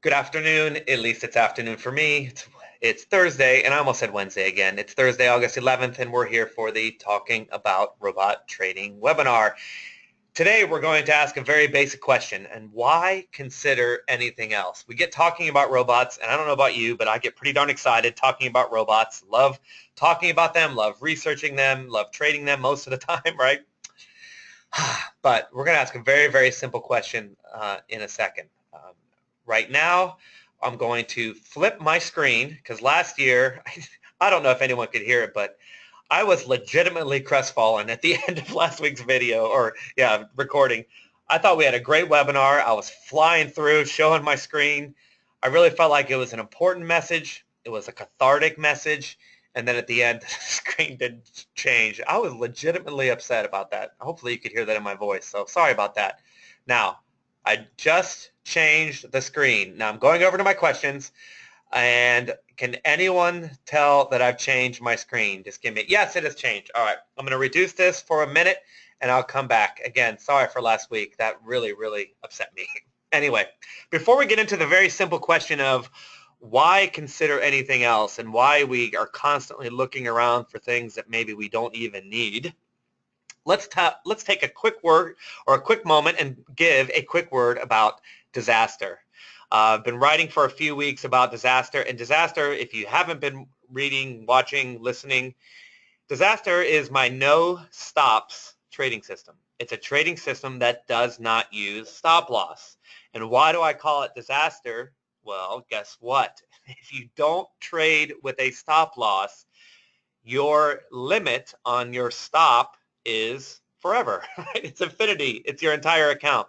Good afternoon. At least it's afternoon for me. It's Thursday, and I almost said Wednesday again. It's Thursday, August 11th, and we're here for the Talking About Robot Trading webinar. Today, we're going to ask a very basic question, and why consider anything else? We get talking about robots, and I don't know about you, but I get pretty darn excited talking about robots. Love talking about them, love researching them, love trading them most of the time, right? But we're going to ask a very, very simple question in a second. Right now, I'm going to flip my screen because last year, I don't know if anyone could hear it, but I was legitimately crestfallen at the end of last week's video recording. I thought we had a great webinar. I was flying through, showing my screen. I really felt like it was an important message. It was a cathartic message. And then at the end, the screen didn't change. I was legitimately upset about that. Hopefully you could hear that in my voice. So sorry about that. Now, I just changed the screen. Now I'm going over to my questions. And can anyone tell that I've changed my screen? Just give me, yes, it has changed. All right, I'm going to reduce this for a minute and I'll come back. Again, sorry for last week. That really, really upset me. Anyway, before we get into the very simple question of why consider anything else and why we are constantly looking around for things that maybe we don't even need, let's take a quick word or a quick moment and give a quick word about disaster. I've been writing for a few weeks about disaster, and disaster, if you haven't been reading, watching, listening, disaster is my no stops trading system. It's a trading system that does not use stop loss. And why do I call it disaster? Well, guess what? If you don't trade with a stop loss, your limit on your stop is forever. Right? It's infinity. It's your entire account.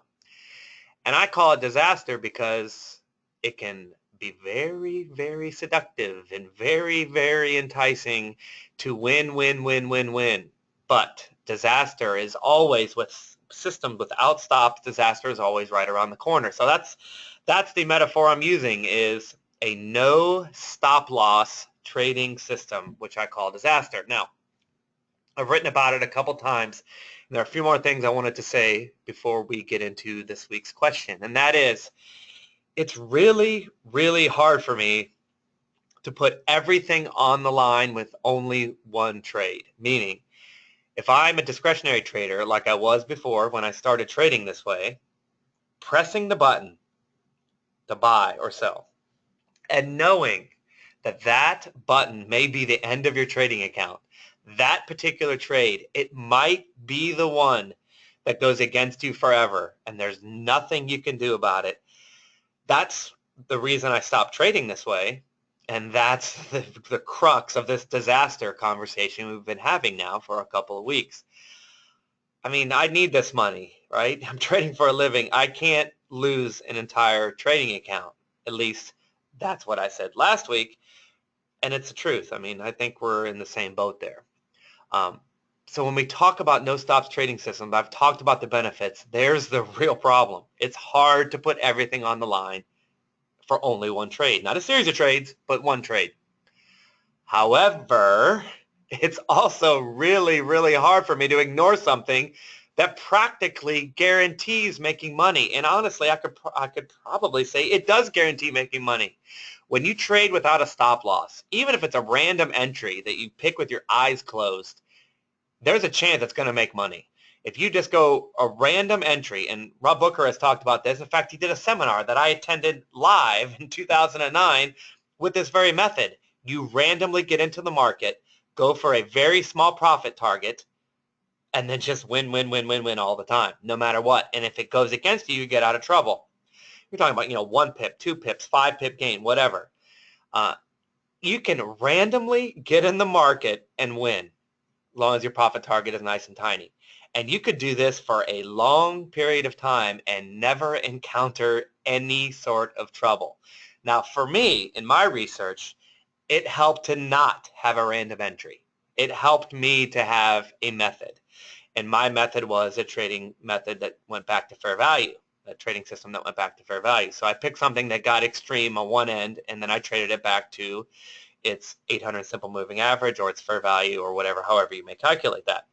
And I call it disaster because it can be very, very seductive and very, very enticing to win, win, win, win, win. But disaster is always with systems without stops. Disaster is always right around the corner. So that's the metaphor I'm using, is a no stop loss trading system, which I call disaster. Now, I've written about it a couple times, and there are a few more things I wanted to say before we get into this week's question, and that is, it's really, really hard for me to put everything on the line with only one trade. Meaning, if I'm a discretionary trader like I was before when I started trading this way, pressing the button to buy or sell, and knowing that that button may be the end of your trading account, that particular trade, it might be the one that goes against you forever, and there's nothing you can do about it. That's the reason I stopped trading this way, and that's the crux of this disaster conversation we've been having now for a couple of weeks. I mean, I need this money, right? I'm trading for a living. I can't lose an entire trading account. At least that's what I said last week, and it's the truth. I mean, I think we're in the same boat there. Um, so when we talk about no stops trading systems, I've talked about the benefits. There's the real problem. It's hard to put everything on the line for only one trade. Not a series of trades, but one trade. However, it's also really, really hard for me to ignore something that practically guarantees making money. And honestly, I could probably say it does guarantee making money. When you trade without a stop loss, even if it's a random entry that you pick with your eyes closed, there's a chance it's going to make money. If you just go a random entry, and Rob Booker has talked about this. In fact, he did a seminar that I attended live in 2009 with this very method. You randomly get into the market, go for a very small profit target, and then just win, win, win, win, win all the time, no matter what. And if it goes against you, you get out of trouble. You're talking about, 1 pip, 2 pips, 5 pip gain, whatever. Uh, you can randomly get in the market and win, as long as your profit target is nice and tiny. And you could do this for a long period of time and never encounter any sort of trouble. Now, for me, in my research, it helped to not have a random entry. It helped me to have a method. And my method was a trading method that went back to fair value, a trading system that went back to fair value. So I picked something that got extreme on one end, and then I traded it back to its 800 simple moving average or its fair value or whatever, however you may calculate that.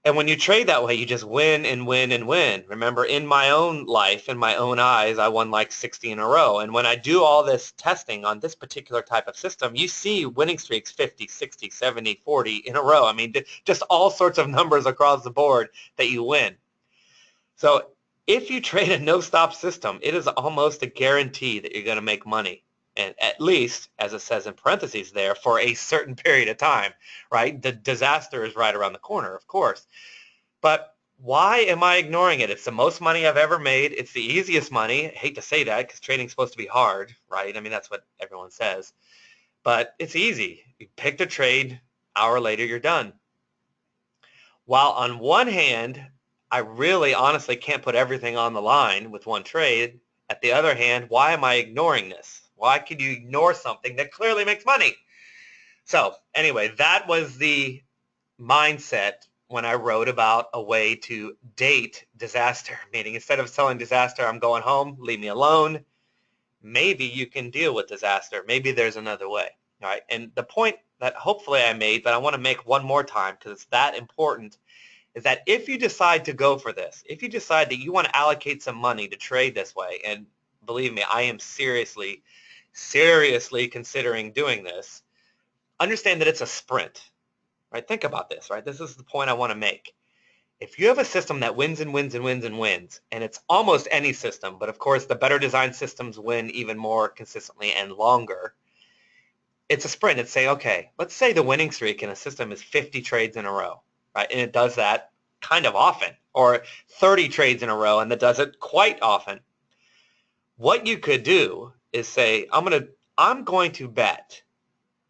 And when you trade that way, you just win and win and win. Remember, in my own life, in my own eyes, I won like 60 in a row. And when I do all this testing on this particular type of system, you see winning streaks 50, 60, 70, 40 in a row. I mean, just all sorts of numbers across the board that you win. So if you trade a no-stop system, it is almost a guarantee that you're going to make money. And at least, as it says in parentheses there, for a certain period of time, right? The disaster is right around the corner, of course. But why am I ignoring it? It's the most money I've ever made. It's the easiest money. I hate to say that because trading's supposed to be hard, right? I mean, that's what everyone says. But it's easy. You pick the trade, hour later, you're done. While on one hand, I really honestly can't put everything on the line with one trade. At the other hand, why am I ignoring this? Why could you ignore something that clearly makes money? So anyway, that was the mindset when I wrote about a way to date disaster, meaning instead of selling disaster, I'm going home, leave me alone. Maybe you can deal with disaster. Maybe there's another way. All right. And the point that hopefully I made, but I want to make one more time because it's that important, is that if you decide to go for this, if you decide that you want to allocate some money to trade this way, and believe me, I am seriously considering doing this, understand that it's a sprint, right? Think about this, right? This is the point I want to make. If you have a system that wins and wins and wins and wins, and it's almost any system, but of course the better designed systems win even more consistently and longer, it's a sprint. It's say, okay, let's say the winning streak in a system is 50 trades in a row, right? And it does that kind of often, or 30 trades in a row, and that does it quite often. What you could do is say, I'm going to bet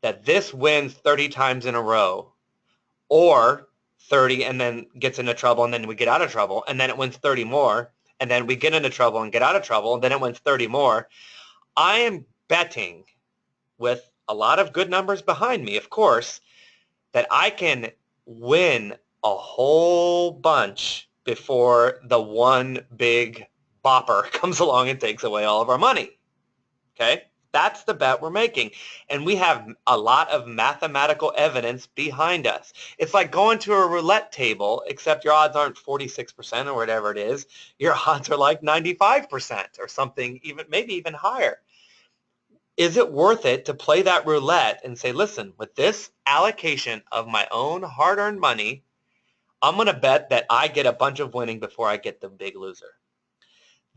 that this wins 30 times in a row, or 30 and then gets into trouble and then we get out of trouble, and then it wins 30 more, and then we get into trouble and get out of trouble, and then it wins 30 more. I am betting, with a lot of good numbers behind me, of course, that I can win a whole bunch before the one big bopper comes along and takes away all of our money. Okay? That's the bet we're making. And we have a lot of mathematical evidence behind us. It's like going to a roulette table, except your odds aren't 46% or whatever it is. Your odds are like 95% or something, even maybe even higher. Is it worth it to play that roulette and say, listen, with this allocation of my own hard-earned money, I'm going to bet that I get a bunch of winning before I get the big loser?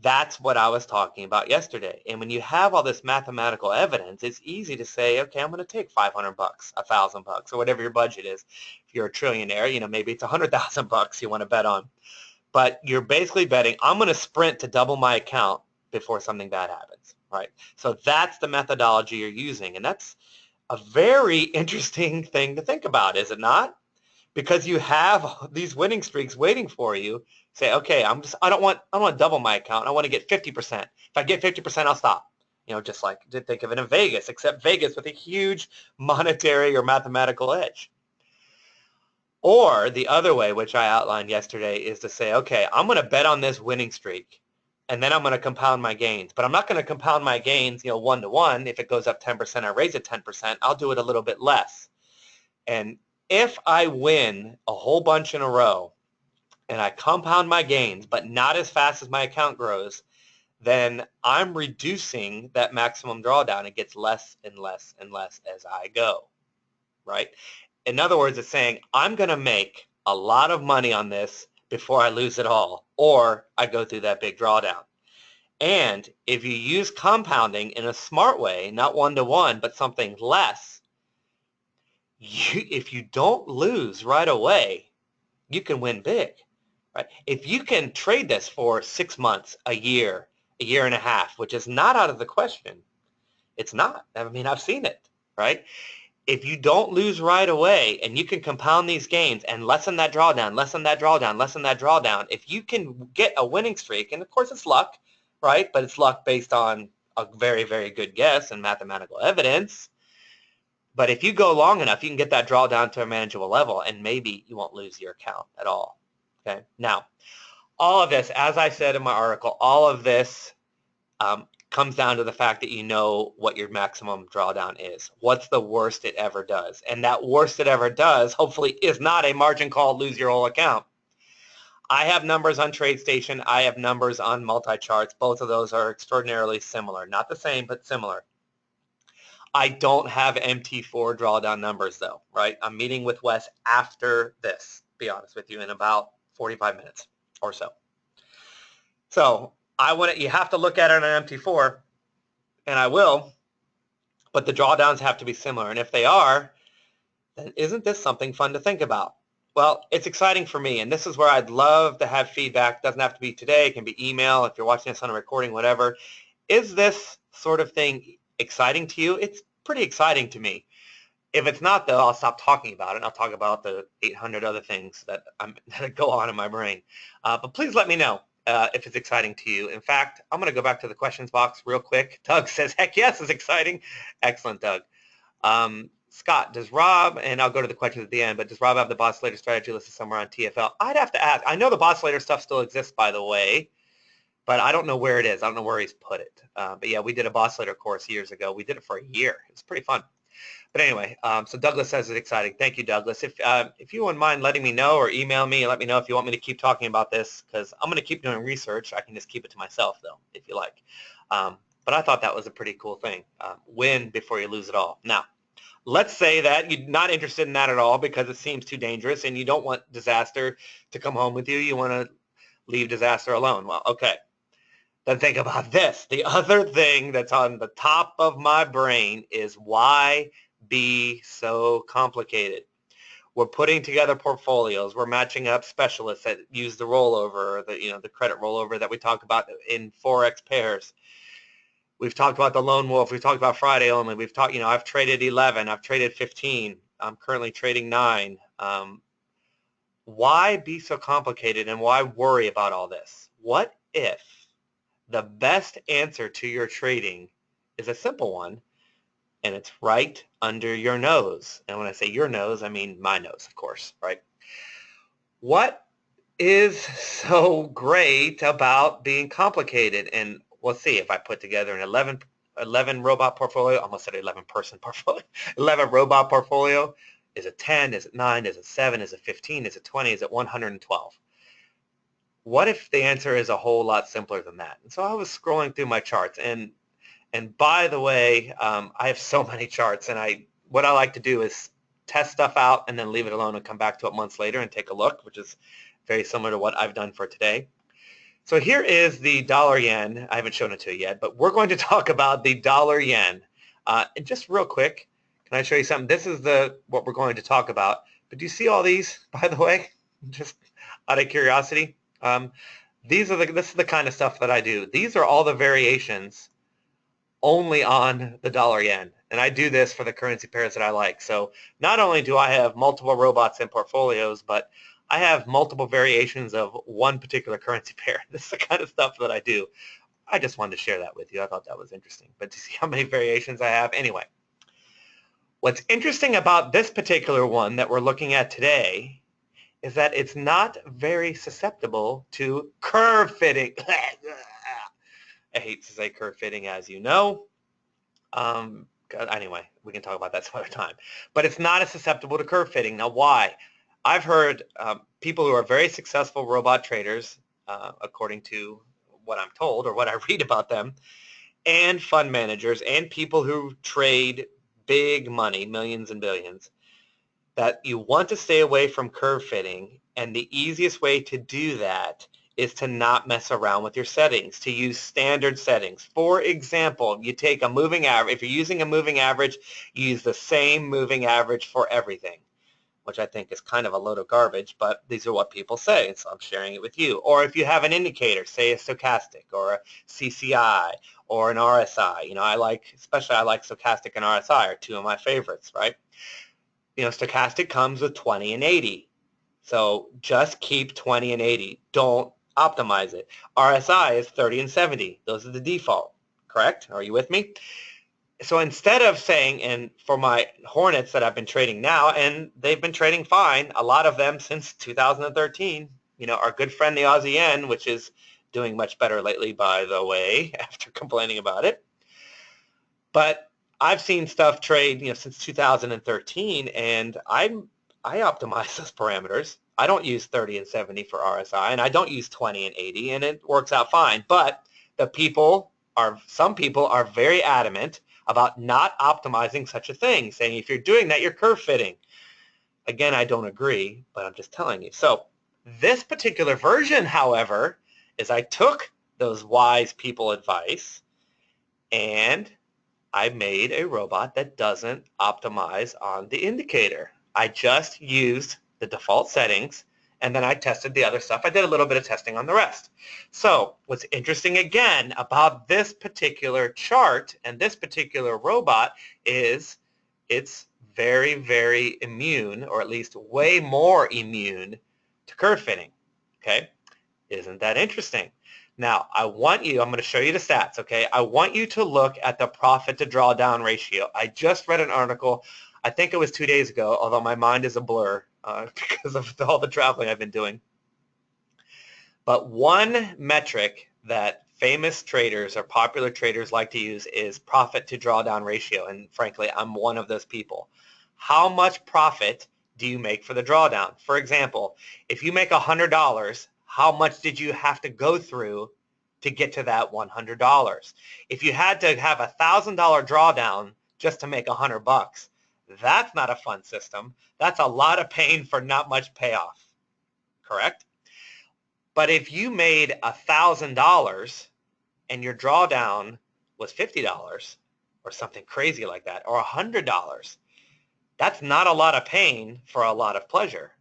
That's what I was talking about yesterday. And when you have all this mathematical evidence, it's easy to say, okay, I'm going to take $500, $1,000, or whatever your budget is. If you're a trillionaire, maybe it's $100,000 you want to bet on. But you're basically betting, I'm going to sprint to double my account before something bad happens, right? So that's the methodology you're using. And that's a very interesting thing to think about, is it not? Because you have these winning streaks waiting for you. Say, okay, I don't want to double my account. I want to get 50%. If I get 50%, I'll stop. Just like to think of it in Vegas, except Vegas with a huge monetary or mathematical edge. Or the other way, which I outlined yesterday, is to say, okay, I'm going to bet on this winning streak, and then I'm going to compound my gains. But I'm not going to compound my gains, 1-to-1. If it goes up 10%, I raise it 10%. I'll do it a little bit less. And if I win a whole bunch in a row and I compound my gains, but not as fast as my account grows, then I'm reducing that maximum drawdown. It gets less and less and less as I go, right? In other words, it's saying I'm going to make a lot of money on this before I lose it all, or I go through that big drawdown. And if you use compounding in a smart way, not 1-to-1, but something less, if you don't lose right away, you can win big, right? If you can trade this for 6 months, a year and a half, which is not out of the question. It's not. I mean, I've seen it, right? If you don't lose right away and you can compound these gains and lessen that drawdown, lessen that drawdown, lessen that drawdown, if you can get a winning streak, and of course it's luck, right? But it's luck based on a very, very good guess and mathematical evidence. But if you go long enough, you can get that drawdown to a manageable level, and maybe you won't lose your account at all. Okay. Now, all of this, as I said in my article, all of this comes down to the fact that you know what your maximum drawdown is. What's the worst it ever does? And that worst it ever does, hopefully, is not a margin call, lose your whole account. I have numbers on TradeStation. I have numbers on multi-charts. Both of those are extraordinarily similar. Not the same, but similar. I don't have MT4 drawdown numbers, though, right? I'm meeting with Wes after this, to be honest with you, in about 45 minutes or so. So you have to look at it on MT4, and I will, but the drawdowns have to be similar. And if they are, then isn't this something fun to think about? Well, it's exciting for me, and this is where I'd love to have feedback. It doesn't have to be today. It can be email if you're watching this on a recording, whatever. Is this sort of thing exciting to you? It's pretty exciting to me. If it's not, though, I'll stop talking about it, and I'll talk about the 800 other things that go on in my brain. But please let me know if it's exciting to you. In fact, I'm going to go back to the questions box real quick. Doug says, heck yes, it's exciting. Excellent, Doug. Scott, does Rob, and I'll go to the questions at the end, but does Rob have the Bosslater strategy listed somewhere on TFL? I'd have to ask. I know the Bosslater stuff still exists, by the way, but I don't know where it is. I don't know where he's put it. But yeah, we did a Bosslater course years ago. We did it for a year. It's pretty fun. But anyway, so Douglas says it's exciting. Thank you, Douglas. If you wouldn't mind letting me know or email me and let me know if you want me to keep talking about this, because I'm going to keep doing research. I can just keep it to myself, though, if you like. But I thought that was a pretty cool thing. Win before you lose it all. Now, let's say that you're not interested in that at all because it seems too dangerous and you don't want disaster to come home with you. You want to leave disaster alone. Well, okay. Then think about this. The other thing that's on the top of my brain is why be so complicated? We're putting together portfolios. We're matching up specialists that use the rollover, or the credit rollover that we talk about in Forex pairs. We've talked about the lone wolf. We've talked about Friday only. We've talked, I've traded 11. I've traded 15. I'm currently trading 9. Why be so complicated and why worry about all this? What if the best answer to your trading is a simple one, and it's right under your nose? And when I say your nose, I mean my nose, of course, right? What is so great about being complicated? And we'll see if I put together an 11 robot portfolio. I almost said 11-person portfolio. 11 robot portfolio. Is it 10? Is it 9? Is it 7? Is it 15? Is it 20? Is it 112? What if the answer is a whole lot simpler than that? And so I was scrolling through my charts, and by the way, I have so many charts, and what I like to do is test stuff out and then leave it alone and come back to it months later and take a look, which is very similar to what I've done for today. So here is the dollar yen. I haven't shown it to you yet, but we're going to talk about the dollar yen. And just real quick, can I show you something? This is what we're going to talk about. But do you see all these, by the way? Just out of curiosity. This is the kind of stuff that I do. These are all the variations only on the dollar yen. And I do this for the currency pairs that I like. So not only do I have multiple robots in portfolios, but I have multiple variations of one particular currency pair. This is the kind of stuff that I do. I just wanted to share that with you. I thought that was interesting. But to see how many variations I have? Anyway, what's interesting about this particular one that we're looking at today is that it's not very susceptible to curve fitting. I hate to say curve fitting, as you know. Anyway, we can talk about that some other time. But it's not as susceptible to curve fitting. Now, why? I've heard people who are very successful robot traders, according to what I'm told or what I read about them, and fund managers and people who trade big money, millions and billions, that you want to stay away from curve fitting. And the easiest way to do that is to not mess around with your settings, to use standard settings. For example, you take a moving average. If you're using a moving average, you use the same moving average for everything, which I think is kind of a load of garbage, but these are what people say, so I'm sharing it with you. Or if you have an indicator, say a stochastic or a CCI or an RSI, I like stochastic and RSI are two of my favorites, right? Stochastic comes with 20 and 80. So just keep 20 and 80. Don't optimize it. RSI is 30 and 70. Those are the default, correct? Are you with me? So instead of saying, and for my Hornets that I've been trading now, and they've been trading fine, a lot of them since 2013, our good friend the Aussie yen, which is doing much better lately, by the way, after complaining about it. But I've seen stuff trade, since 2013, and I optimize those parameters. I don't use 30 and 70 for RSI, and I don't use 20 and 80, and it works out fine. But some people are very adamant about not optimizing such a thing, saying if you're doing that, you're curve fitting. Again, I don't agree, but I'm just telling you. So this particular version, however, is I took those wise people advice and I made a robot that doesn't optimize on the indicator. I just used the default settings, and then I tested the other stuff. I did a little bit of testing on the rest. So what's interesting again about this particular chart and this particular robot is it's very, very immune, or at least way more immune to curve fitting. Okay? Isn't that interesting? Now, I'm going to show you the stats, okay? I want you to look at the profit to drawdown ratio. I just read an article, I think it was 2 days ago, although my mind is a blur because of all the traveling I've been doing. But one metric that famous traders or popular traders like to use is profit to drawdown ratio, and frankly, I'm one of those people. How much profit do you make for the drawdown? For example, if you make $100, how much did you have to go through to get to that $100? If you had to have a $1,000 drawdown just to make $100, that's not a fun system. That's a lot of pain for not much payoff, correct? But if you made $1,000 and your drawdown was $50 or something crazy like that, or $100, that's not a lot of pain for a lot of pleasure.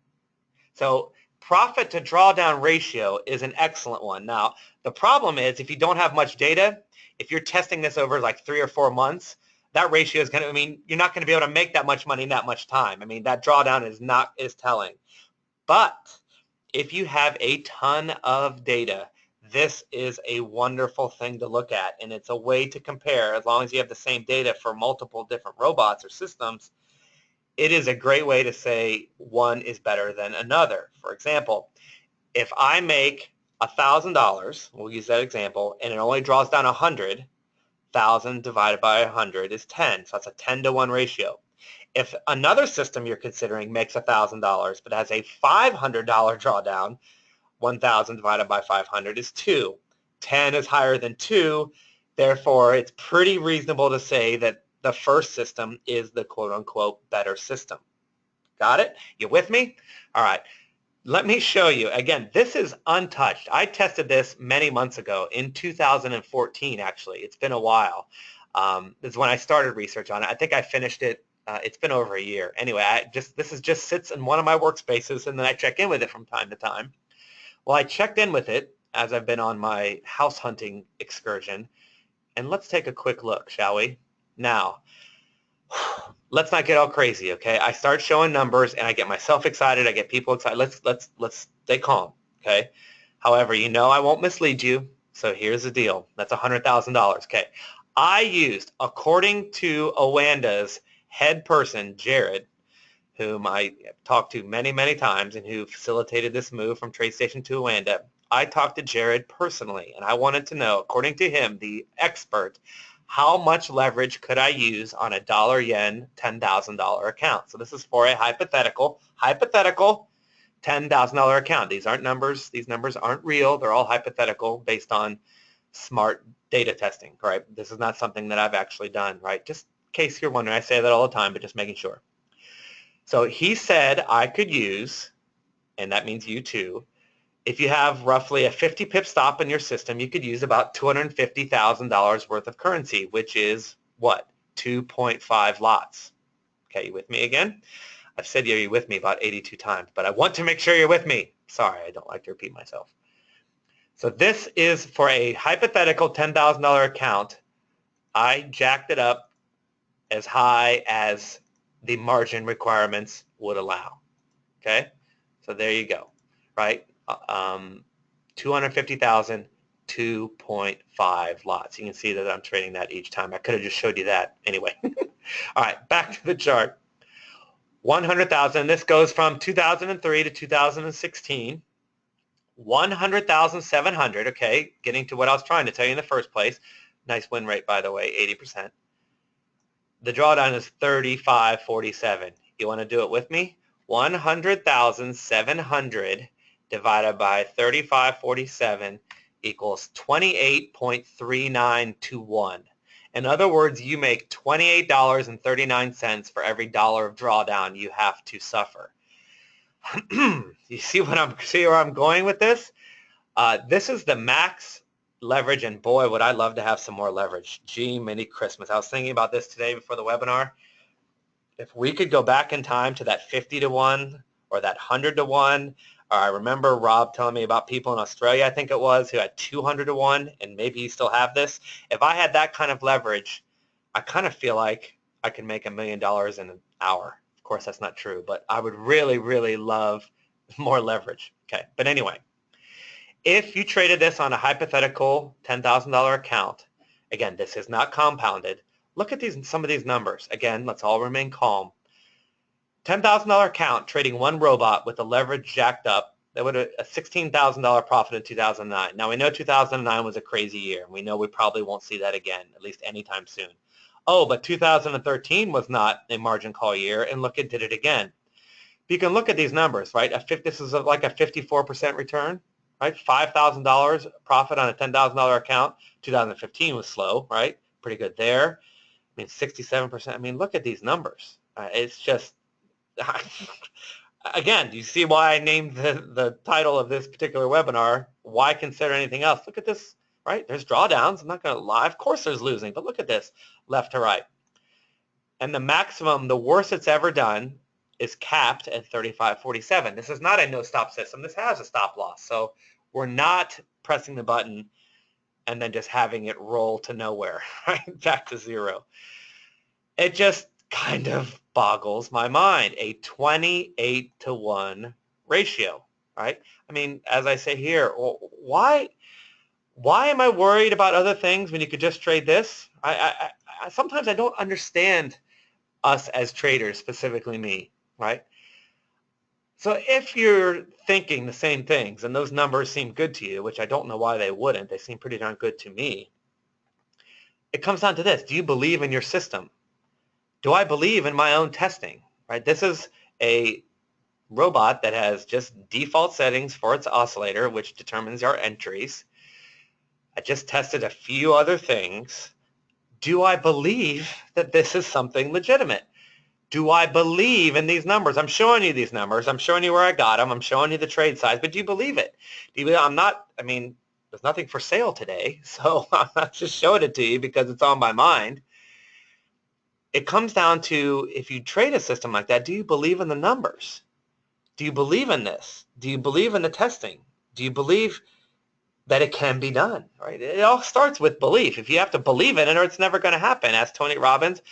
So profit to drawdown ratio is an excellent one. Now, the problem is if you don't have much data, if you're testing this over like 3 or 4 months, that ratio is you're not going to be able to make that much money in that much time. That drawdown is telling. But if you have a ton of data, this is a wonderful thing to look at, and it's a way to compare. As long as you have the same data for multiple different robots or systems, it is a great way to say one is better than another. For example, if I make $1,000, we'll use that example, and it only draws down 100, 1,000 divided by 100 is 10. So that's a 10-to-1 ratio. If another system you're considering makes $1,000 but has a $500 drawdown, 1,000 divided by 500 is 2. 10 is higher than 2. Therefore, it's pretty reasonable to say that the first system is the quote-unquote better system. Got it? You with me? All right. Let me show you. Again, this is untouched. I tested this many months ago in 2014, actually. It's been a while. This is when I started research on it. I think I finished it. It's been over a year. Anyway, this just sits in one of my workspaces, and then I check in with it from time to time. Well, I checked in with it as I've been on my house hunting excursion. And let's take a quick look, shall we? Now, let's not get all crazy, okay? I start showing numbers and I get myself excited. I get people excited. Let's stay calm, okay? However, I won't mislead you. So here's the deal. That's $100,000, okay? I used, according to Oanda's head person, Jared, whom I talked to many, many times and who facilitated this move from TradeStation to Oanda. I talked to Jared personally, and I wanted to know, according to him, the expert, how much leverage could I use on a dollar-yen $10,000 account? So this is for a hypothetical $10,000 account. These aren't numbers. These numbers aren't real. They're all hypothetical based on smart data testing, right? This is not something that I've actually done, right? Just in case you're wondering, I say that all the time, but just making sure. So he said I could use, and that means you too, if you have roughly a 50 pip stop in your system, you could use about $250,000 worth of currency, which is what? 2.5 lots. Okay, you with me again? I've said you with me about 82 times, but I want to make sure you're with me. Sorry, I don't like to repeat myself. So this is for a hypothetical $10,000 account. I jacked it up as high as the margin requirements would allow. Okay, so there you go, right? 250,000, 2.5 lots. You can see that I'm trading that each time. I could have just showed you that anyway. All right, back to the chart. 100,000. This goes from 2003 to 2016. 100,700, okay, getting to what I was trying to tell you in the first place. Nice win rate, by the way, 80%. The drawdown is 35.47. You want to do it with me? 100,700 divided by 35.47 equals 28.3921. In other words, you make $28.39 for every dollar of drawdown you have to suffer. You see where I'm going with this? This is the max leverage, and boy, would I love to have some more leverage. Gee, mini Christmas. I was thinking about this today before the webinar. If we could go back in time to that 50 to 1 or that 100 to 1, or I remember Rob telling me about people in Australia, I think it was, who had 200 to 1, and maybe you still have this. If I had that kind of leverage, I kind of feel like I could make $1 million in an hour. Of course, that's not true, but I would really, really love more leverage. Okay, but anyway, if you traded this on a hypothetical $10,000 account, again, this is not compounded. Look at some of these numbers. Again, let's all remain calm. $10,000 account trading one robot with the leverage jacked up, that would have a $16,000 profit in 2009. Now, we know 2009 was a crazy year, and we know we probably won't see that again, at least anytime soon. Oh, but 2013 was not a margin call year, and look, it did it again. You can look at these numbers, right? This is like a 54% return, right? $5,000 profit on a $10,000 account. 2015 was slow, right? Pretty good there. I mean, 67%. I mean, look at these numbers. It's just, again, do you see why I named the title of this particular webinar, Why Consider Anything Else? Look at this, right? There's drawdowns. I'm not going to lie. Of course there's losing, but look at this, left to right. And the maximum, the worst it's ever done, is capped at 35.47. This is not a no-stop system. This has a stop loss. So we're not pressing the button and then just having it roll to nowhere, right? Back to zero. It just kind of boggles my mind. A 28 to 1 ratio, right? I mean, as I say here, why am I worried about other things when you could just trade this? Sometimes I don't understand us as traders, specifically me, right? So if you're thinking the same things and those numbers seem good to you, which I don't know why they wouldn't, they seem pretty darn good to me, it comes down to this. Do you believe in your system? Do I believe in my own testing, right? This is a robot that has just default settings for its oscillator, which determines our entries. I just tested a few other things. Do I believe that this is something legitimate? Do I believe in these numbers? I'm showing you these numbers. I'm showing you where I got them. I'm showing you the trade size. But do you believe it? There's nothing for sale today, so I'm not just showing it to you because it's on my mind. It comes down to, if you trade a system like that, do you believe in the numbers? Do you believe in this? Do you believe in the testing? Do you believe that it can be done? Right? It all starts with belief. If you have to believe in it, or it's never going to happen. Ask Tony Robbins.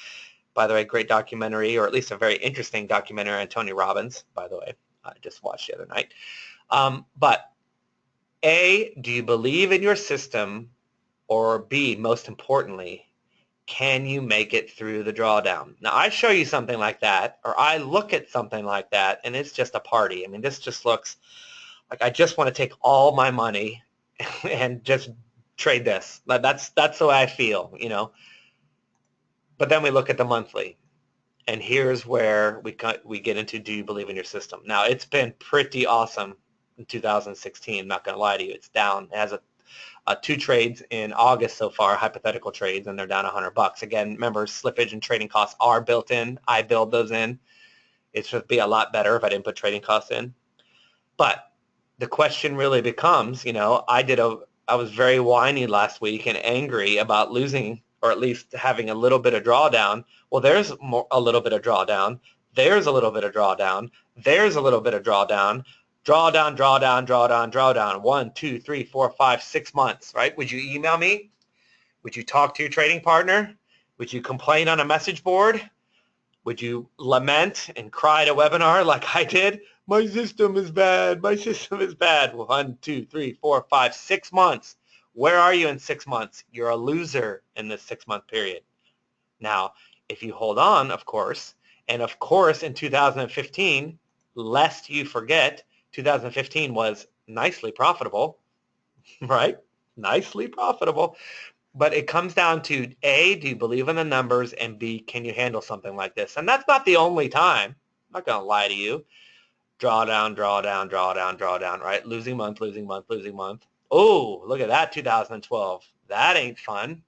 By the way, great documentary, or at least a very interesting documentary on Tony Robbins, by the way. I just watched the other night. But A, do you believe in your system? Or B, most importantly, can you make it through the drawdown? Now, I show you something like that, or I look at something like that, and it's just a party. I mean, this just looks like I just want to take all my money and just trade this. That's the way I feel, you know. But then we look at the monthly, and here's where we get into, do you believe in your system? Now, it's been pretty awesome in 2016. I'm not going to lie to you. It's down. It has two trades in August so far, hypothetical trades, and they're down $100. Again, remember, slippage and trading costs are built in. I build those in. It should be a lot better if I didn't put trading costs in. But the question really becomes, you know, I was very whiny last week and angry about losing, or at least having a little bit of drawdown. Well, there's a little bit of drawdown. There's a little bit of drawdown. There's a little bit of drawdown. Drawdown, drawdown, drawdown, drawdown. 1, 2, 3, 4, 5, 6 months, right? Would you email me? Would you talk to your trading partner? Would you complain on a message board? Would you lament and cry at a webinar like I did? My system is bad. My system is bad. 1, 2, 3, 4, 5, 6 months. Where are you in 6 months? You're a loser in this 6-month period. Now, if you hold on, of course, and of course in 2015, lest you forget, 2015 was nicely profitable, right? Nicely profitable. But it comes down to A, do you believe in the numbers? And B, can you handle something like this? And that's not the only time. I'm not going to lie to you. Draw down, draw down, draw down, draw down, right? Losing month, losing month, losing month. Oh, look at that, 2012. That ain't fun.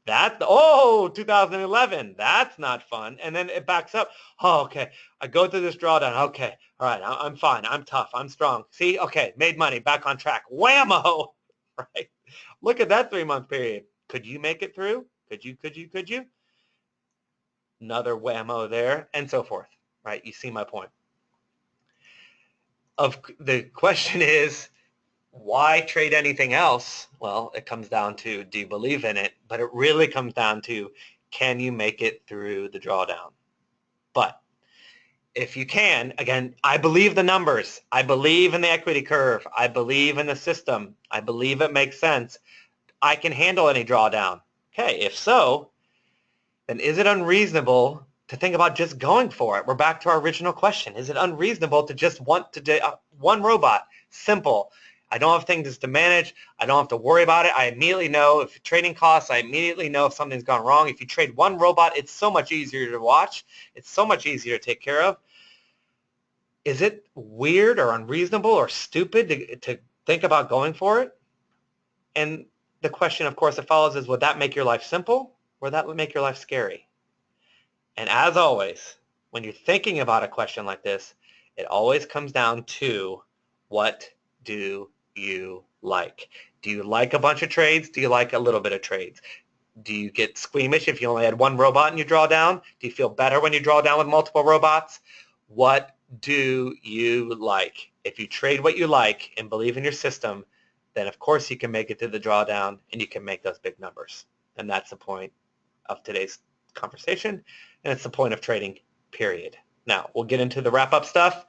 2011. That's not fun. And then it backs up. Oh, okay. I go through this drawdown. Okay. All right. I'm fine. I'm tough. I'm strong. See? Okay. Made money. Back on track. Whammo. Right? Look at that 3-month period. Could you make it through? Could you? Another whammo there, and so forth. Right? You see my point. The question is, why trade anything else? Well, it comes down to, do you believe in it? But it really comes down to, can you make it through the drawdown? But if you can, again, I believe the numbers. I believe in the equity curve. I believe in the system. I believe it makes sense. I can handle any drawdown. Okay, if so, then is it unreasonable to think about just going for it? We're back to our original question. Is it unreasonable to just want to do one robot? Simple. I don't have things to manage. I don't have to worry about it. I immediately know if trading costs. I immediately know if something's gone wrong. If you trade one robot, it's so much easier to watch. It's so much easier to take care of. Is it weird or unreasonable or stupid to think about going for it? And the question, of course, that follows is, would that make your life simple or would that make your life scary? And as always, when you're thinking about a question like this, it always comes down to, what do you like? Do you like a bunch of trades? Do you like a little bit of trades? Do you get squeamish if you only had one robot and you draw down? Do you feel better when you draw down with multiple robots? What do you like? If you trade what you like and believe in your system, then of course you can make it to the drawdown and you can make those big numbers. And that's the point of today's conversation, and it's the point of trading, period. Now, we'll get into the wrap-up stuff.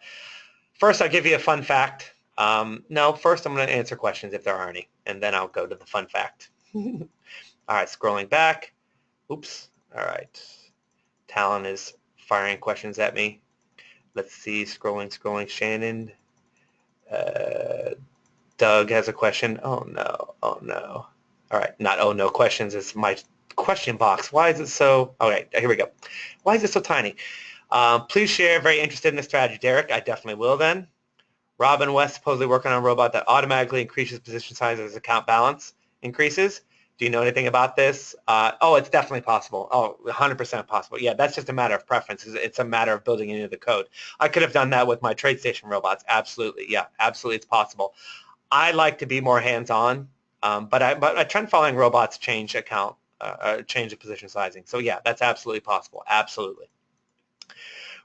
First, I'll give you a fun fact. No, first I'm going to answer questions if there are any, and then I'll go to the fun fact. All right, scrolling back. Oops. All right. Talon is firing questions at me. Let's see. Scrolling. Shannon. Doug has a question. Oh, no. All right. Not oh, no questions. It's my question box. Why is it so... Okay, here we go. Why is it so tiny? Please share. Very interested in the strategy, Derek. I definitely will then. Robin West supposedly working on a robot that automatically increases position size as account balance increases. Do you know anything about this? It's definitely possible. 100% possible. Yeah, that's just a matter of preference. It's a matter of building into the code. I could have done that with my TradeStation robots. Absolutely. Yeah, absolutely it's possible. I like to be more hands-on, but I trend following robots change change the position sizing. So yeah, that's absolutely possible. Absolutely.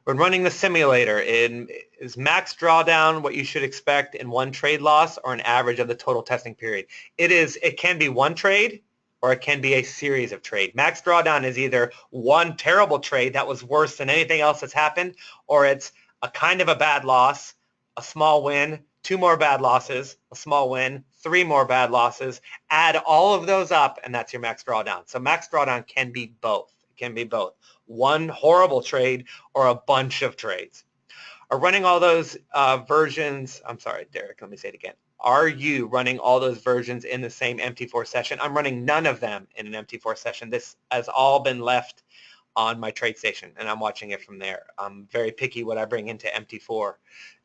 When running the simulator, is max drawdown what you should expect in one trade loss or an average of the total testing period? It can be one trade or it can be a series of trade. Max drawdown is either one terrible trade that was worse than anything else that's happened, or it's a kind of a bad loss, a small win, 2 more bad losses, a small win, 3 more bad losses. Add all of those up, and that's your max drawdown. So max drawdown can be both. It can be both. One horrible trade or a bunch of trades. Are running all those versions, I'm sorry, Derek, let me say it again. Are you running all those versions in the same MT4 session? I'm running none of them in an MT4 session. This has all been left on my TradeStation, and I'm watching it from there. I'm very picky what I bring into MT4,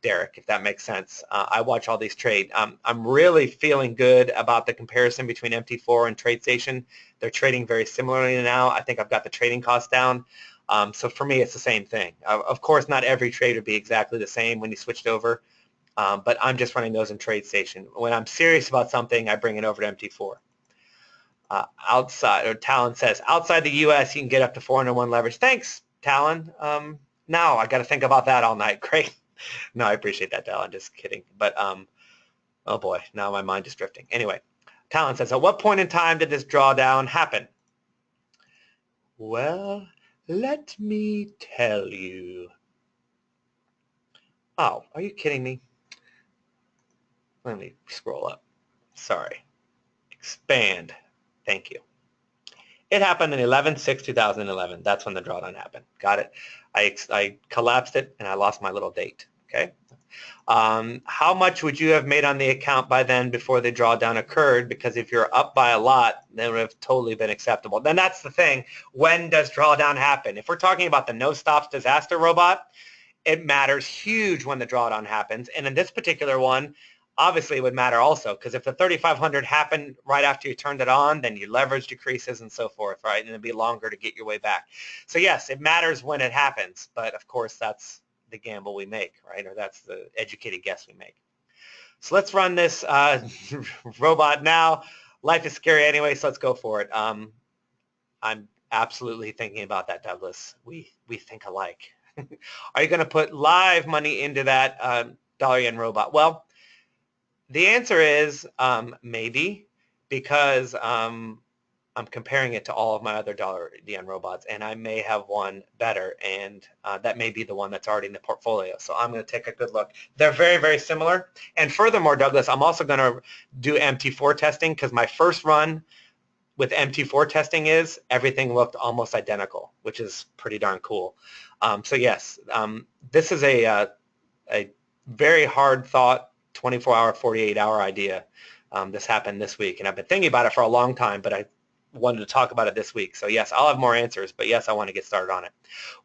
Derek, if that makes sense. I watch all these trade. I'm really feeling good about the comparison between MT4 and TradeStation. They're trading very similarly now. I think I've got the trading costs down. So for me, it's the same thing. Of course, not every trade would be exactly the same when you switched over, but I'm just running those in TradeStation. When I'm serious about something, I bring it over to MT4. Talon says, outside the U.S., you can get up to 401 leverage. Thanks, Talon. No, I got to think about that all night. Great. No, I appreciate that, Talon. Just kidding. But, oh boy, now my mind is drifting. Anyway, Talon says, at what point in time did this drawdown happen? Well, let me tell you. Oh, are you kidding me? Let me scroll up. Sorry. Expand. Thank you. It happened on 11/6/2011. That's when the drawdown happened. Got it? I collapsed it and I lost my little date. Okay. How much would you have made on the account by then before the drawdown occurred? Because if you're up by a lot, then it would have totally been acceptable. Then that's the thing. When does drawdown happen? If we're talking about the no stops disaster robot, it matters huge when the drawdown happens. And in this particular one, obviously it would matter also, because if the 3,500 happened right after you turned it on, then your leverage decreases and so forth, right? And it'd be longer to get your way back. So yes, it matters when it happens, but of course that's the gamble we make, right? Or that's the educated guess we make. So let's run this robot now. Life is scary anyway, so let's go for it. I'm absolutely thinking about that, Douglas. We think alike. Are you going to put live money into that dollar yen robot? Well, the answer is maybe, because I'm comparing it to all of my other dollar yen robots, and I may have one better, and that may be the one that's already in the portfolio. So I'm going to take a good look. They're very, very similar. And furthermore, Douglas, I'm also going to do MT4 testing, because my first run with MT4 testing is everything looked almost identical, which is pretty darn cool. So yes, this is a very hard thought, 24-hour, 48-hour idea. This happened this week, and I've been thinking about it for a long time, but I wanted to talk about it this week. So yes, I'll have more answers, but yes, I want to get started on it.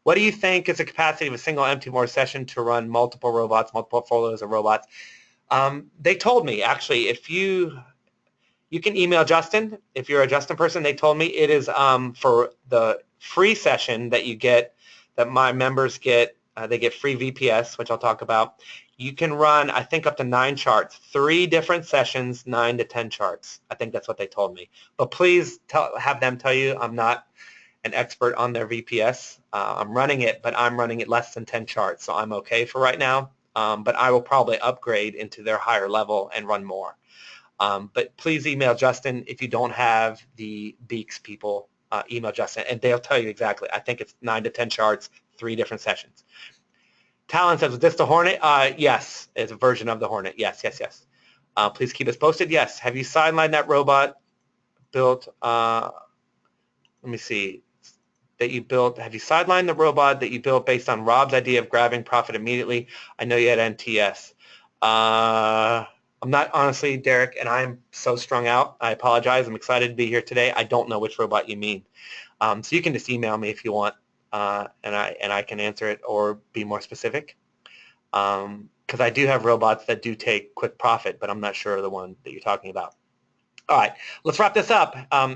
What do you think is the capacity of a single MT4 session to run multiple robots, multiple portfolios of robots? They told me, actually, if you can email Justin. If you're a Justin person, they told me it is for the free session that you get, that my members get, they get free VPS, which I'll talk about. You can run, I think, up to 9 charts, 3 different sessions, 9 to 10 charts. I think that's what they told me. But please have them tell you I'm not an expert on their VPS. I'm running it, but I'm running it less than 10 charts, so I'm okay for right now. But I will probably upgrade into their higher level and run more. But please email Justin if you don't have the Beaks people. Email Justin, and they'll tell you exactly. I think it's 9 to 10 charts, 3 different sessions. Talon says, was this the Hornet? Yes, it's a version of the Hornet. Yes, yes, yes. Please keep us posted. Yes. Have you sidelined that robot built? Let me see. That you built. Have you sidelined the robot that you built based on Rob's idea of grabbing profit immediately? I know you had NTS. I'm not, honestly, Derek, and I'm so strung out. I apologize. I'm excited to be here today. I don't know which robot you mean. So you can just email me if you want, and I can answer it or be more specific. Because I do have robots that do take quick profit, but I'm not sure of the one that you're talking about. All right, let's wrap this up.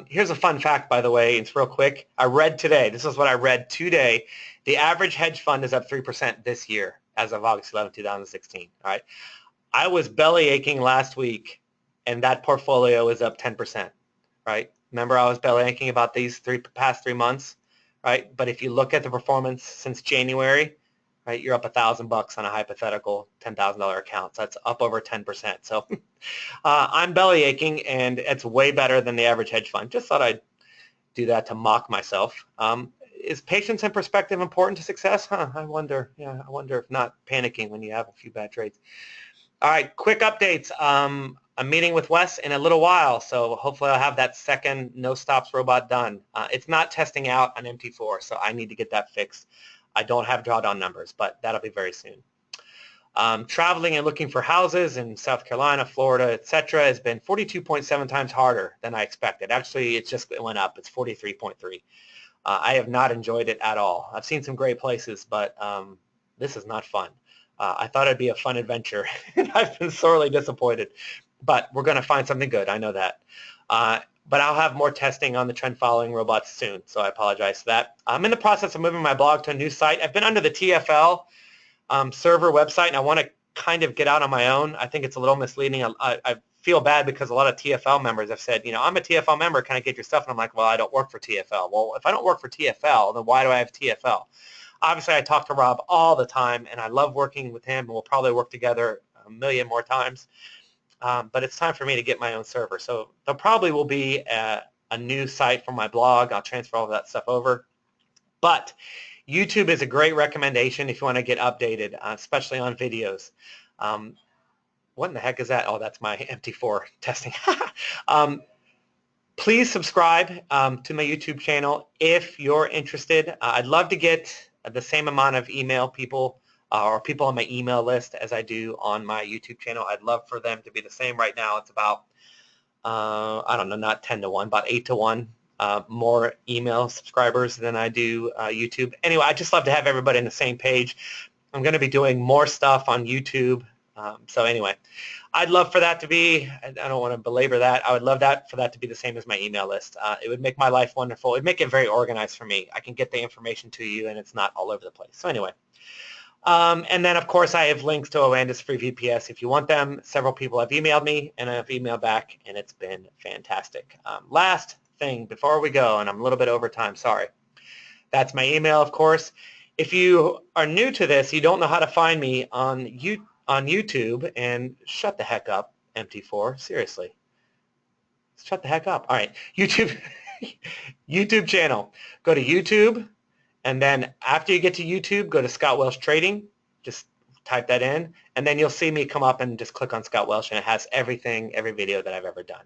Here's a fun fact, by the way. It's real quick. I read today. This is what I read today. The average hedge fund is up 3% this year as of August 11, 2016. All right. I was belly aching last week, and that portfolio is up 10%, right? Remember, I was belly aching about these past 3 months, right? But if you look at the performance since January, right, you're up $1,000 on a hypothetical $10,000 account. So that's up over 10%. So I'm belly aching, and it's way better than the average hedge fund. Just thought I'd do that to mock myself. Is patience and perspective important to success? I wonder. Yeah, I wonder if not panicking when you have a few bad trades. All right, quick updates. I'm meeting with Wes in a little while, so hopefully I'll have that second no stops robot done. It's not testing out on MT4, so I need to get that fixed. I don't have drawdown numbers, but that'll be very soon. Traveling and looking for houses in South Carolina, Florida, etc. has been 42.7 times harder than I expected. Actually, it went up. It's 43.3. I have not enjoyed it at all. I've seen some great places, but this is not fun. I thought it'd be a fun adventure, and I've been sorely disappointed. But we're going to find something good. I know that. But I'll have more testing on the trend following robots soon, so I apologize for that. I'm in the process of moving my blog to a new site. I've been under the TFL server website, and I want to kind of get out on my own. I think it's a little misleading. I feel bad because a lot of TFL members have said, I'm a TFL member. Can I get your stuff? And I'm like, well, I don't work for TFL. Well, if I don't work for TFL, then why do I have TFL? Obviously, I talk to Rob all the time, and I love working with him, and we'll probably work together a million more times. But it's time for me to get my own server. So there probably will be a new site for my blog. I'll transfer all of that stuff over. But YouTube is a great recommendation if you want to get updated, especially on videos. What in the heck is that? Oh, that's my MT4 testing. Please subscribe to my YouTube channel if you're interested. I'd love to get the same amount of email people or people on my email list as I do on my YouTube channel. I'd love for them to be the same. Right now it's about, I don't know, not 10 to 1, about 8 to 1 more email subscribers than I do YouTube. Anyway, I just love to have everybody on the same page. I'm going to be doing more stuff on YouTube. So anyway, I'd love for that to be, I don't want to belabor that, I would love that for that to be the same as my email list. It would make my life wonderful. It would make it very organized for me. I can get the information to you and it's not all over the place. So anyway. And then, of course, I have links to Oanda's free VPS if you want them. Several people have emailed me, and I've emailed back, and it's been fantastic. Last thing before we go, and I'm a little bit over time, sorry. That's my email, of course. If you are new to this, you don't know how to find me on YouTube, and shut the heck up, MT4, seriously. Shut the heck up. All right, YouTube, YouTube channel. Go to YouTube. And then after you get to YouTube, go to Scott Welsh Trading. Just type that in. And then you'll see me come up and just click on Scott Welsh, and it has everything, every video that I've ever done.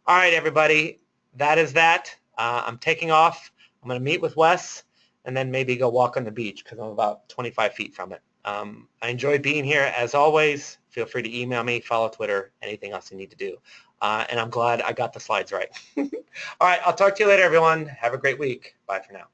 All right, everybody. That is that. I'm taking off. I'm going to meet with Wes and then maybe go walk on the beach because I'm about 25 feet from it. I enjoyed being here. As always, feel free to email me, follow Twitter, anything else you need to do. And I'm glad I got the slides right. All right, I'll talk to you later, everyone. Have a great week. Bye for now.